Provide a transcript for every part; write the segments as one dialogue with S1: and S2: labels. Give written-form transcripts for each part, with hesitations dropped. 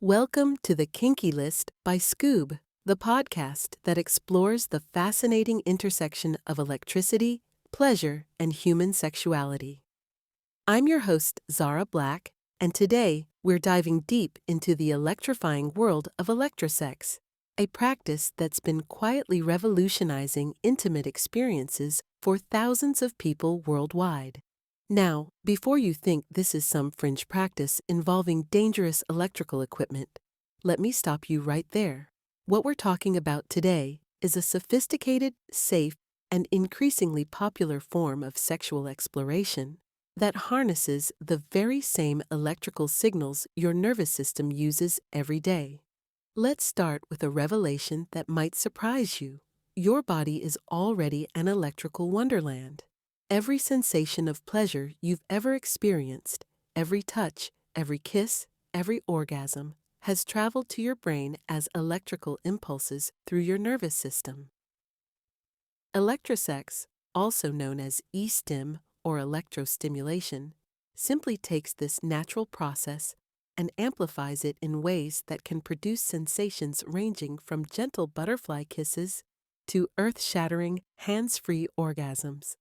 S1: Welcome to the Kinky List by Scoob, the podcast that explores the fascinating intersection of electricity, pleasure, and human sexuality. I'm your host, Zara Black, and today we're diving deep into the electrifying world of electrosex, a practice that's been quietly revolutionizing intimate experiences for thousands of people worldwide. Now, before you think this is some fringe practice involving dangerous electrical equipment, let me stop you right there. What we're talking about today is a sophisticated, safe, and increasingly popular form of sexual exploration that harnesses the very same electrical signals your nervous system uses every day. Let's start with a revelation that might surprise you. Your body is already an electrical wonderland. Every sensation of pleasure you've ever experienced, every touch, every kiss, every orgasm, has traveled to your brain as electrical impulses through your nervous system. Electrosex, also known as e-stim or electro-stimulation, simply takes this natural process and amplifies it in ways that can produce sensations ranging from gentle butterfly kisses to earth-shattering, hands-free orgasms.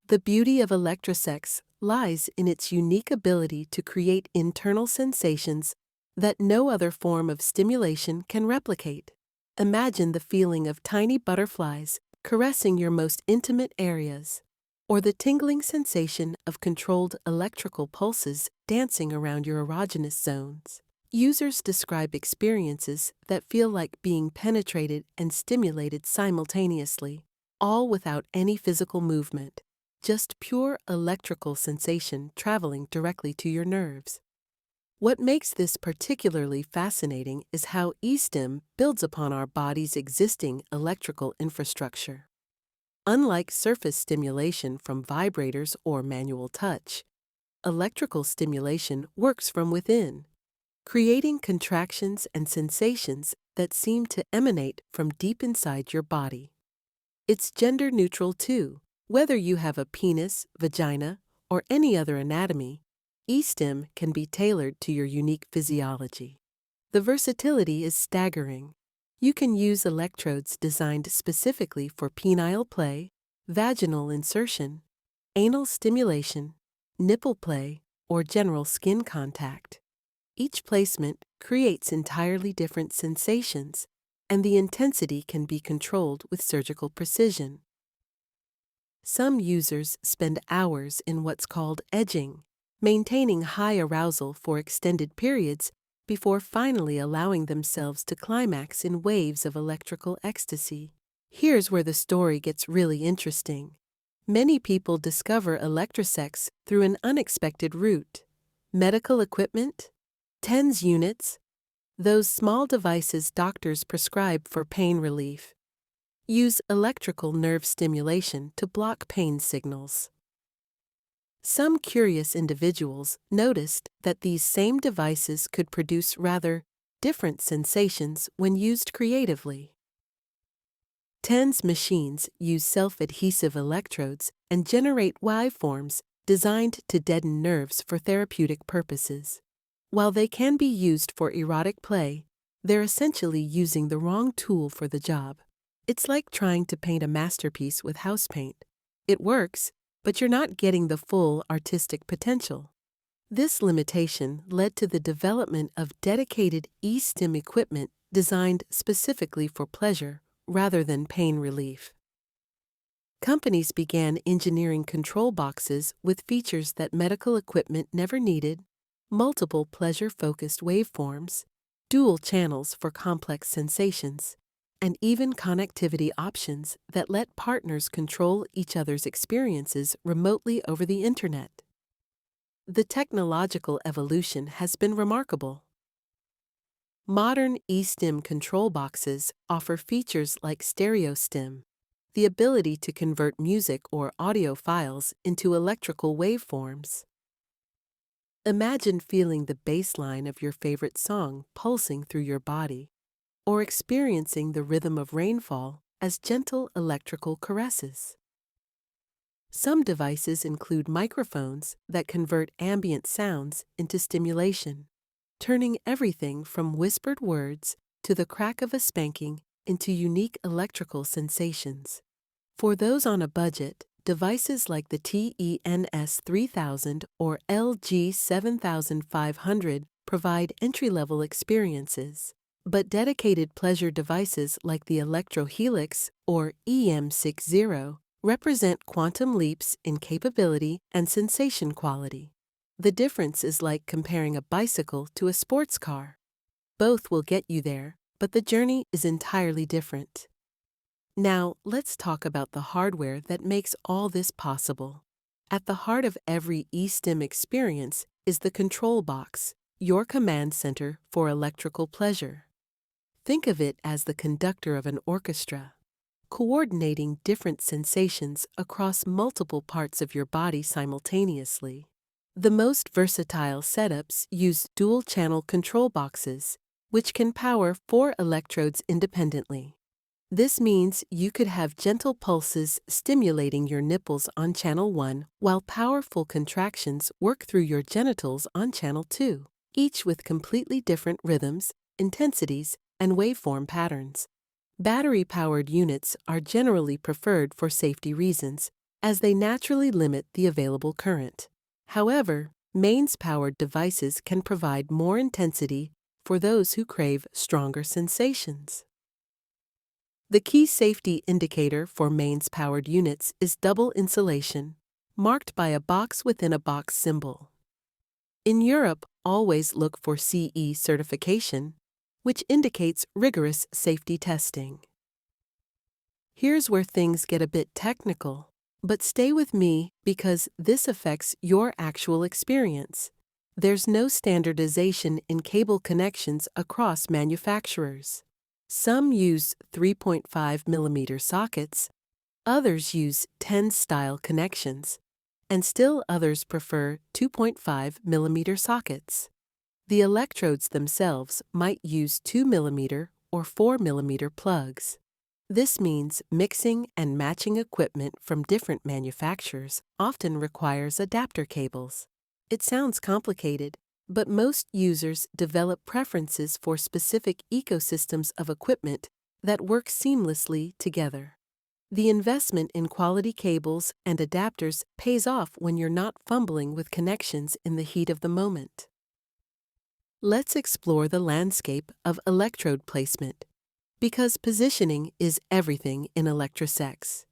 S1: The beauty of electrosex lies in its unique ability to create internal sensations that no other form of stimulation can replicate. Imagine the feeling of tiny butterflies caressing your most intimate areas, or the tingling sensation of controlled electrical pulses dancing around your erogenous zones. Users describe experiences that feel like being penetrated and stimulated simultaneously, all without any physical movement. Just pure electrical sensation traveling directly to your nerves. What makes this particularly fascinating is how e-stim builds upon our body's existing electrical infrastructure. Unlike surface stimulation from vibrators or manual touch, electrical stimulation works from within, creating contractions and sensations that seem to emanate from deep inside your body. It's gender neutral too. Whether you have a penis, vagina, or any other anatomy, e-stim can be tailored to your unique physiology. The versatility is staggering. You can use electrodes designed specifically for penile play, vaginal insertion, anal stimulation, nipple play, or general skin contact. Each placement creates entirely different sensations, and the intensity can be controlled with surgical precision. Some users spend hours in what's called edging, maintaining high arousal for extended periods before finally allowing themselves to climax in waves of electrical ecstasy. Here's where the story gets really interesting. Many people discover electrosex through an unexpected route. Medical equipment, TENS units, those small devices doctors prescribe for pain relief, use electrical nerve stimulation to block pain signals. Some curious individuals noticed that these same devices could produce rather different sensations when used creatively. TENS machines use self-adhesive electrodes and generate waveforms designed to deaden nerves for therapeutic purposes. While they can be used for erotic play, they're essentially using the wrong tool for the job. It's like trying to paint a masterpiece with house paint. It works, but you're not getting the full artistic potential. This limitation led to the development of dedicated e-stim equipment designed specifically for pleasure rather than pain relief. Companies began engineering control boxes with features that medical equipment never needed: multiple pleasure-focused waveforms, dual channels for complex sensations, and even connectivity options that let partners control each other's experiences remotely over the internet. The technological evolution has been remarkable. Modern e-stim control boxes offer features like stereo-stim, the ability to convert music or audio files into electrical waveforms. Imagine feeling the bass line of your favorite song pulsing through your body, or experiencing the rhythm of rainfall as gentle electrical caresses. Some devices include microphones that convert ambient sounds into stimulation, turning everything from whispered words to the crack of a spanking into unique electrical sensations. For those on a budget, devices like the TENS 3000 or LG 7500 provide entry-level experiences, but dedicated pleasure devices like the Electro-Helix or EM60 represent quantum leaps in capability and sensation quality. The difference is like comparing a bicycle to a sports car. Both will get you there, but the journey is entirely different. Now, let's talk about the hardware that makes all this possible. At the heart of every e-stim experience is the control box, your command center for electrical pleasure. Think of it as the conductor of an orchestra, coordinating different sensations across multiple parts of your body simultaneously. The most versatile setups use dual-channel control boxes, which can power 4 electrodes independently. This means you could have gentle pulses stimulating your nipples on channel 1 while powerful contractions work through your genitals on channel 2, each with completely different rhythms, intensities, and waveform patterns. Battery-powered units are generally preferred for safety reasons, as they naturally limit the available current. However, mains-powered devices can provide more intensity for those who crave stronger sensations. The key safety indicator for mains-powered units is double insulation, marked by a box-within-a-box symbol. In Europe, always look for CE certification, which indicates rigorous safety testing. Here's where things get a bit technical, but stay with me because this affects your actual experience. There's no standardization in cable connections across manufacturers. Some use 3.5mm sockets, others use 10-style connections, and still others prefer 2.5mm sockets. The electrodes themselves might use 2mm or 4mm plugs. This means mixing and matching equipment from different manufacturers often requires adapter cables. It sounds complicated, but most users develop preferences for specific ecosystems of equipment that work seamlessly together. The investment in quality cables and adapters pays off when you're not fumbling with connections in the heat of the moment. Let's explore the landscape of electrode placement, because positioning is everything in electrosex.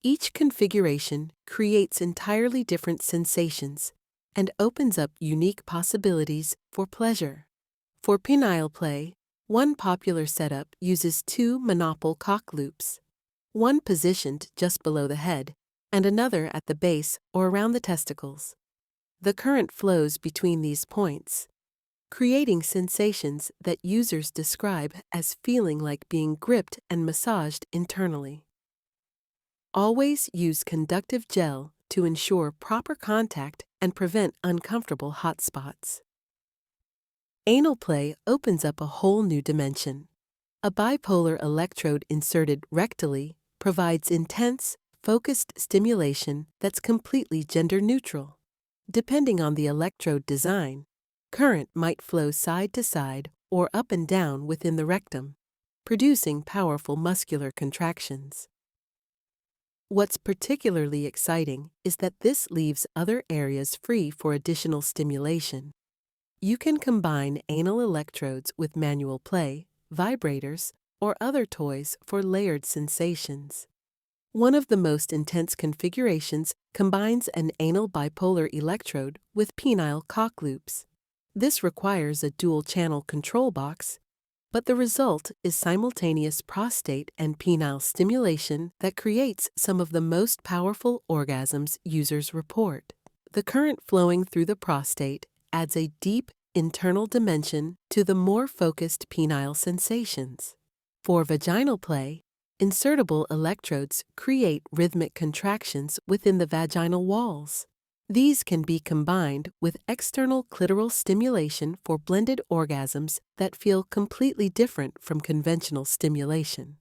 S1: Each configuration creates entirely different sensations and opens up unique possibilities for pleasure. For penile play, one popular setup uses 2 monopole cock loops, one positioned just below the head and another at the base or around the testicles. The current flows between these points, creating sensations that users describe as feeling like being gripped and massaged internally. Always use conductive gel to ensure proper contact and prevent uncomfortable hot spots. Anal play opens up a whole new dimension. A bipolar electrode inserted rectally provides intense, focused stimulation that's completely gender-neutral. Depending on the electrode design, current might flow side to side or up and down within the rectum, producing powerful muscular contractions. What's particularly exciting is that this leaves other areas free for additional stimulation. You can combine anal electrodes with manual play, vibrators, or other toys for layered sensations. One of the most intense configurations combines an anal bipolar electrode with penile cock loops. This requires a dual-channel control box, but the result is simultaneous prostate and penile stimulation that creates some of the most powerful orgasms users report. The current flowing through the prostate adds a deep internal dimension to the more focused penile sensations. For vaginal play, insertable electrodes create rhythmic contractions within the vaginal walls. These can be combined with external clitoral stimulation for blended orgasms that feel completely different from conventional stimulation.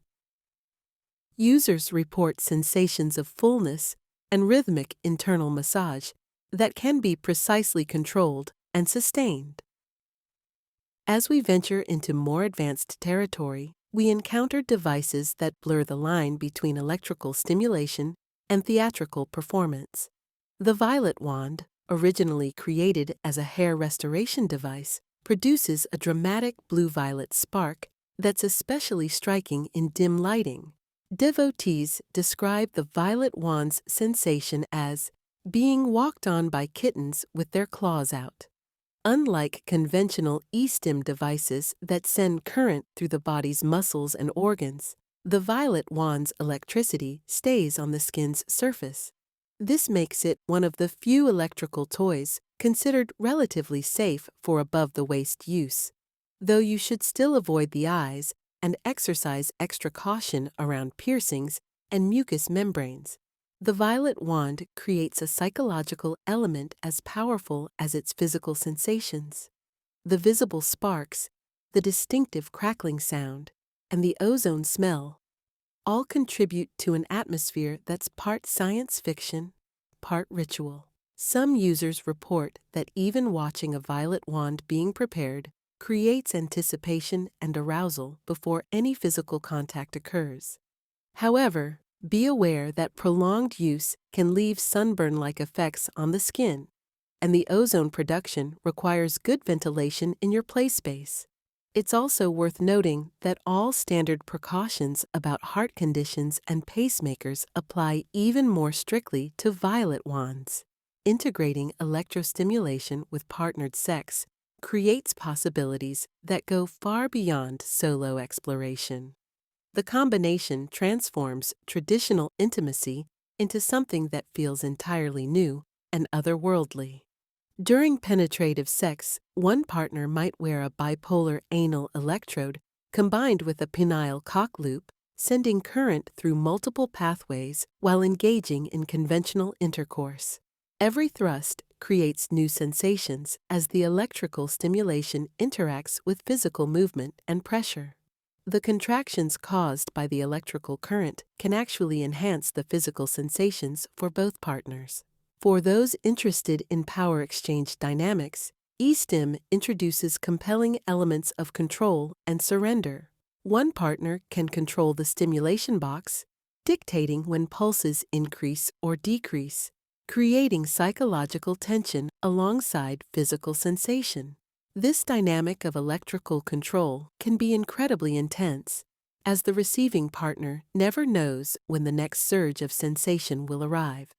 S1: Users report sensations of fullness and rhythmic internal massage that can be precisely controlled and sustained. As we venture into more advanced territory, we encounter devices that blur the line between electrical stimulation and theatrical performance. The violet wand, originally created as a hair restoration device, produces a dramatic blue-violet spark that's especially striking in dim lighting. Devotees describe the violet wand's sensation as being walked on by kittens with their claws out. Unlike conventional e-stim devices that send current through the body's muscles and organs, the violet wand's electricity stays on the skin's surface. This makes it one of the few electrical toys considered relatively safe for above-the-waist use, though you should still avoid the eyes and exercise extra caution around piercings and mucous membranes. The violet wand creates a psychological element as powerful as its physical sensations. The visible sparks, the distinctive crackling sound, and the ozone smell all contribute to an atmosphere that's part science fiction, part ritual. Some users report that even watching a violet wand being prepared creates anticipation and arousal before any physical contact occurs. However, be aware that prolonged use can leave sunburn-like effects on the skin, and the ozone production requires good ventilation in your play space. It's also worth noting that all standard precautions about heart conditions and pacemakers apply even more strictly to violet wands. Integrating electrostimulation with partnered sex creates possibilities that go far beyond solo exploration. The combination transforms traditional intimacy into something that feels entirely new and otherworldly. During penetrative sex, one partner might wear a bipolar anal electrode combined with a penile cock loop, sending current through multiple pathways while engaging in conventional intercourse. Every thrust creates new sensations as the electrical stimulation interacts with physical movement and pressure. The contractions caused by the electrical current can actually enhance the physical sensations for both partners. For those interested in power exchange dynamics, e-stim introduces compelling elements of control and surrender. One partner can control the stimulation box, dictating when pulses increase or decrease, creating psychological tension alongside physical sensation. This dynamic of electrical control can be incredibly intense, as the receiving partner never knows when the next surge of sensation will arrive.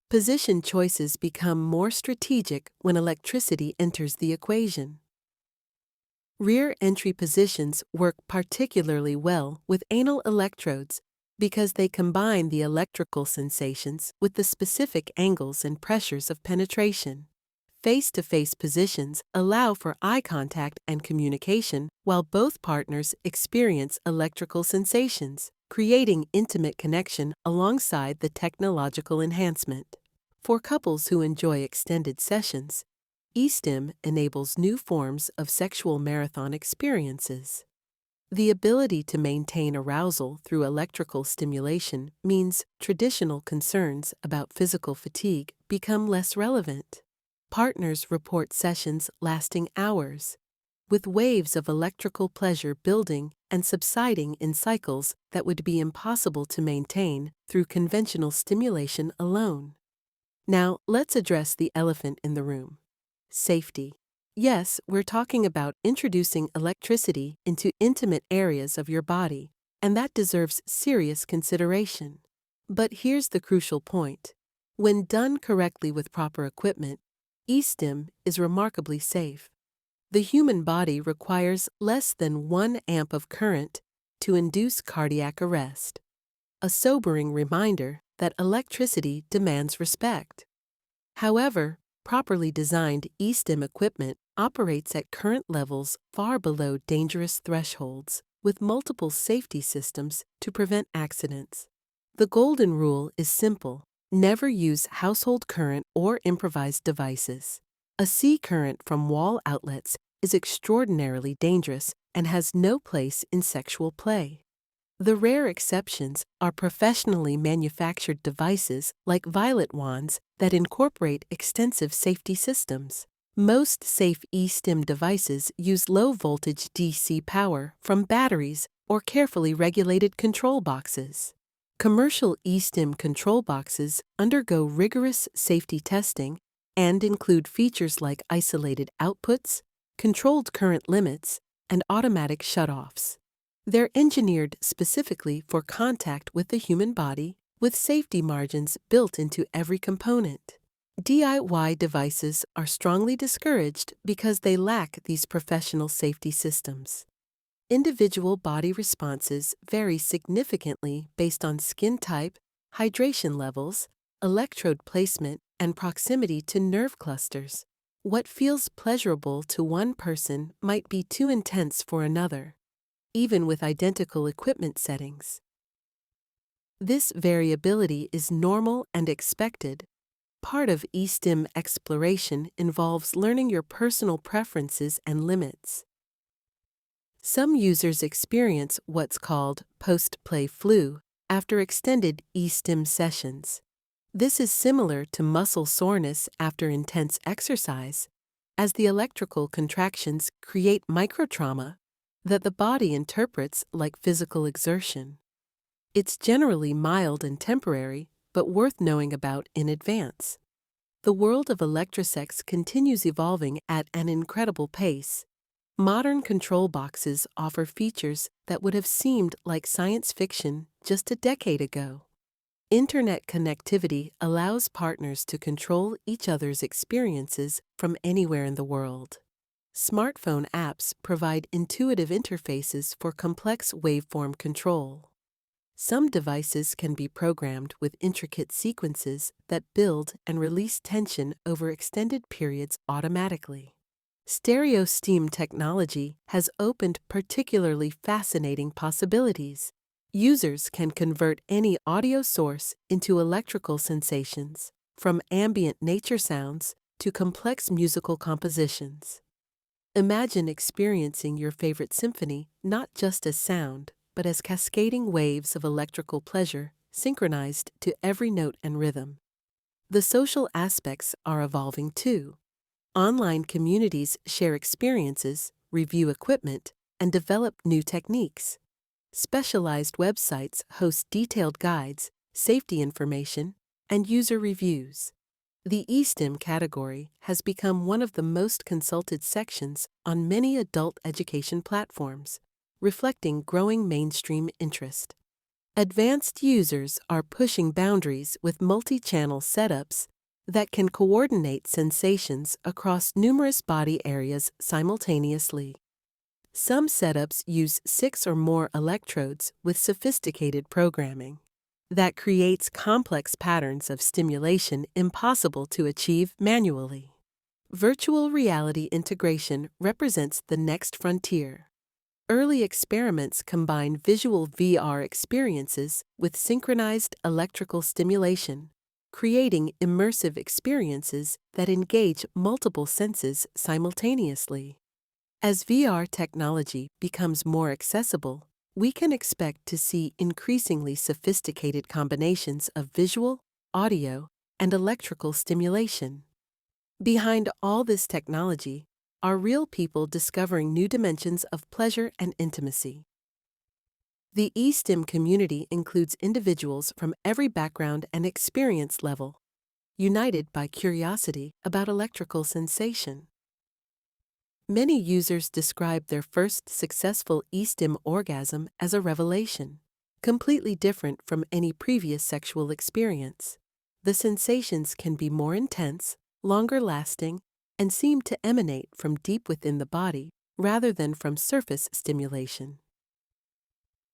S1: Position choices become more strategic when electricity enters the equation. Rear entry positions work particularly well with anal electrodes because they combine the electrical sensations with the specific angles and pressures of penetration. Face-to-face positions allow for eye contact and communication while both partners experience electrical sensations, creating intimate connection alongside the technological enhancement. For couples who enjoy extended sessions, e-stim enables new forms of sexual marathon experiences. The ability to maintain arousal through electrical stimulation means traditional concerns about physical fatigue become less relevant. Partners report sessions lasting hours, with waves of electrical pleasure building and subsiding in cycles that would be impossible to maintain through conventional stimulation alone. Now, let's address the elephant in the room: safety. Yes, we're talking about introducing electricity into intimate areas of your body, and that deserves serious consideration. But here's the crucial point. When done correctly with proper equipment, e-stim is remarkably safe. The human body requires less than 1 amp of current to induce cardiac arrest, a sobering reminder that electricity demands respect. However, properly designed e-stim equipment operates at current levels far below dangerous thresholds, with multiple safety systems to prevent accidents. The golden rule is simple: never use household current or improvised devices. A C current from wall outlets is extraordinarily dangerous and has no place in sexual play. The rare exceptions are professionally manufactured devices like violet wands that incorporate extensive safety systems. Most safe e-stim devices use low-voltage DC power from batteries or carefully regulated control boxes. Commercial e-stim control boxes undergo rigorous safety testing and include features like isolated outputs, controlled current limits, and automatic shutoffs. They're engineered specifically for contact with the human body, with safety margins built into every component. DIY devices are strongly discouraged because they lack these professional safety systems. Individual body responses vary significantly based on skin type, hydration levels, electrode placement, and proximity to nerve clusters. What feels pleasurable to one person might be too intense for another, even with identical equipment settings. This variability is normal and expected. Part of e-stim exploration involves learning your personal preferences and limits. Some users experience what's called post-play flu after extended e-stim sessions. This is similar to muscle soreness after intense exercise, as the electrical contractions create microtrauma that the body interprets like physical exertion. It's generally mild and temporary, but worth knowing about in advance. The world of electrosex continues evolving at an incredible pace. Modern control boxes offer features that would have seemed like science fiction just a decade ago. Internet connectivity allows partners to control each other's experiences from anywhere in the world. Smartphone apps provide intuitive interfaces for complex waveform control. Some devices can be programmed with intricate sequences that build and release tension over extended periods automatically. Stereo steam technology has opened particularly fascinating possibilities. Users can convert any audio source into electrical sensations, from ambient nature sounds to complex musical compositions. Imagine experiencing your favorite symphony not just as sound, but as cascading waves of electrical pleasure synchronized to every note and rhythm. The social aspects are evolving too. Online communities share experiences, review equipment, and develop new techniques. Specialized websites host detailed guides, safety information, and user reviews. The e-stim category has become one of the most consulted sections on many adult education platforms, reflecting growing mainstream interest. Advanced users are pushing boundaries with multi-channel setups that can coordinate sensations across numerous body areas simultaneously. Some setups use 6 or more electrodes with sophisticated programming that creates complex patterns of stimulation impossible to achieve manually. Virtual reality integration represents the next frontier. Early experiments combine visual VR experiences with synchronized electrical stimulation, creating immersive experiences that engage multiple senses simultaneously. As VR technology becomes more accessible, we can expect to see increasingly sophisticated combinations of visual, audio, and electrical stimulation. Behind all this technology are real people discovering new dimensions of pleasure and intimacy. The e-stim community includes individuals from every background and experience level, united by curiosity about electrical sensation. Many users describe their first successful e-stim orgasm as a revelation, completely different from any previous sexual experience. The sensations can be more intense, longer lasting, and seem to emanate from deep within the body rather than from surface stimulation.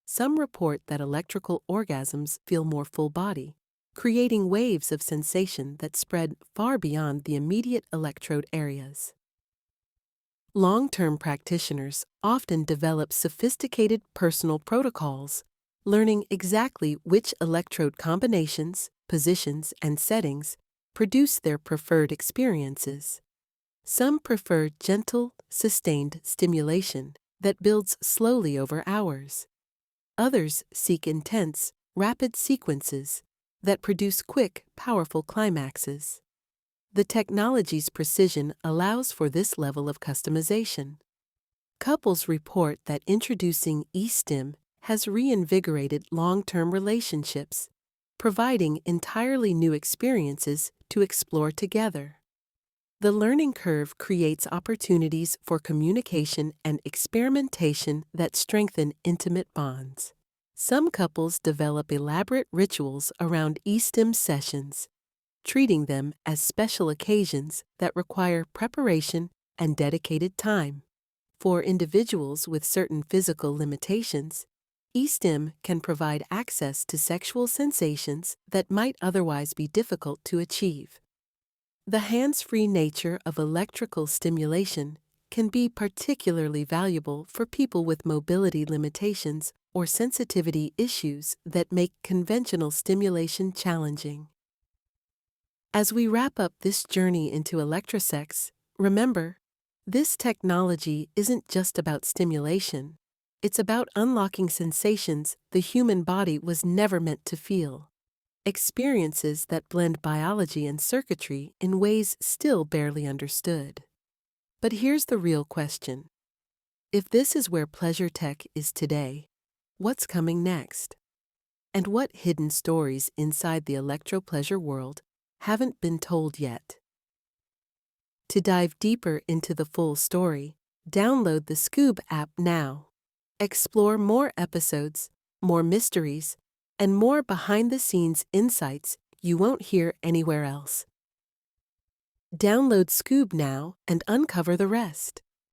S1: Some report that electrical orgasms feel more full body, creating waves of sensation that spread far beyond the immediate electrode areas. Long-term practitioners often develop sophisticated personal protocols, learning exactly which electrode combinations, positions, and settings produce their preferred experiences. Some prefer gentle, sustained stimulation that builds slowly over hours. Others seek intense, rapid sequences that produce quick, powerful climaxes. The technology's precision allows for this level of customization. Couples report that introducing e-stim has reinvigorated long-term relationships, providing entirely new experiences to explore together. The learning curve creates opportunities for communication and experimentation that strengthen intimate bonds. Some couples develop elaborate rituals around e-stim sessions, treating them as special occasions that require preparation and dedicated time. For individuals with certain physical limitations, e-stim can provide access to sexual sensations that might otherwise be difficult to achieve. The hands-free nature of electrical stimulation can be particularly valuable for people with mobility limitations or sensitivity issues that make conventional stimulation challenging. As we wrap up this journey into electrosex, remember, this technology isn't just about stimulation. It's about unlocking sensations the human body was never meant to feel. Experiences that blend biology and circuitry in ways still barely understood. But here's the real question. If this is where pleasure tech is today, what's coming next? And what hidden stories inside the electro-pleasure world haven't been told yet? To dive deeper into the full story, download the Scoob app now. Explore more episodes, more mysteries, and more behind-the-scenes insights you won't hear anywhere else. Download Scoob now and uncover the rest.